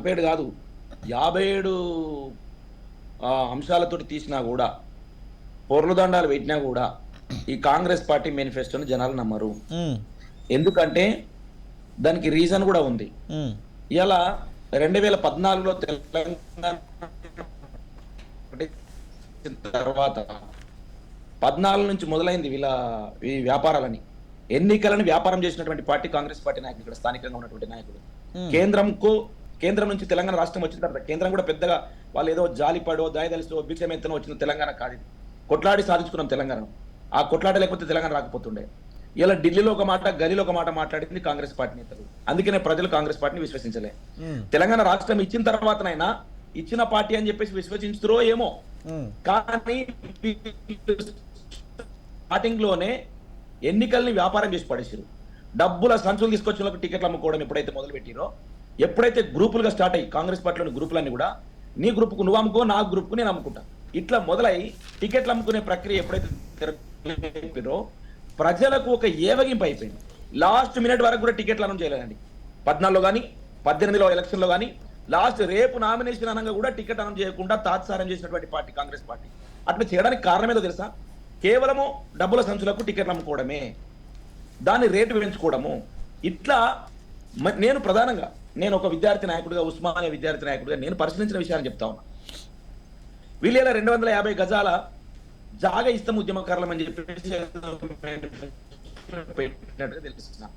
47 కాదు 57 అంశాలతోటి తీసినా కూడా పొర్లుదండాలు పెట్టినా కూడా ఈ కాంగ్రెస్ పార్టీ మేనిఫెస్టోని జనాలు నమ్మరు. ఎందుకంటే దానికి రీజన్ కూడా ఉంది. ఇలా 2014లో తెలంగాణ తర్వాత 14 నుంచి మొదలైంది ఈ వ్యాపారాలని, ఎన్నికలను వ్యాపారం చేసినటువంటి పార్టీ కాంగ్రెస్ పార్టీ నాయకులు, ఇక్కడ స్థానికంగా ఉన్నటువంటి నాయకులు. కేంద్రం నుంచి తెలంగాణ రాష్ట్రం వచ్చిన తర్వాత కేంద్రం కూడా పెద్దగా వాళ్ళు ఏదో జాలిపడో దాయదలిసో భిక్షమెత్తనో వచ్చిన తెలంగాణ కాదు. కొట్లాడి సాధించుకున్నాం తెలంగాణ. ఆ కొట్లాట లేకపోతే తెలంగాణ రాకపోతుండే. ఇలా ఢిల్లీలో ఒక మాట, గలీలో ఒక మాట మాట్లాడింది కాంగ్రెస్ పార్టీ నేతలు. అందుకనే ప్రజలు కాంగ్రెస్ పార్టీని విశ్వసించలే. తెలంగాణ రాష్ట్రం ఇచ్చిన తర్వాతనైనా ఇచ్చిన పార్టీ అని చెప్పేసి విశ్వసించురో ఏమో, కానీ స్టార్టింగ్ లోనే ఎన్నికల్ని వ్యాపారం చేసి పడేసారు. డబ్బుల సంచులు తీసుకొచ్చిన వాళ్ళకి టికెట్లు అమ్ముకోవడం ఎప్పుడైతే మొదలు పెట్టిరో, ఎప్పుడైతే గ్రూపులుగా స్టార్ట్ అయ్యి కాంగ్రెస్ పార్టీలోని గ్రూపులన్నీ కూడా నీ గ్రూప్కు నువ్వు అమ్ముకో, నా గ్రూప్కు నేను అమ్ముకుంటా, ఇట్లా మొదలై టికెట్లు అమ్ముకునే ప్రక్రియ ఎప్పుడైతే ప్రజలకు ఒక ఏవగింపు అయిపోయింది. లాస్ట్ మినిట్ వరకు కూడా టికెట్లు అనౌన్స్ చేయలేదండి. 14లో కానీ 18లో ఎలక్షన్లో కానీ లాస్ట్ రేపు నామినేషన్ అనగా కూడా టికెట్ అనౌన్స్ చేయకుండా తాత్సారం చేసినటువంటి పార్టీ కాంగ్రెస్ పార్టీ. అట్లా చేయడానికి కారణం ఏదో తెలుసా? కేవలము డబ్బుల సంచులకు టికెట్లు అమ్ముకోవడమే, దాన్ని రేటు పెంచుకోవడము. ఇట్లా నేను ఒక విద్యార్థి నాయకుడిగా, ఉస్మానియా విద్యార్థి నాయకుడిగా నేను పరిశీలించిన విషయాన్ని చెప్తా ఉన్నా. వీళ్ళ 250 గజాల జాగా ఇస్తాం ఉద్యమకారులం అని చెప్పేసి పెట్టినట్టుగా తెలుస్తున్నా.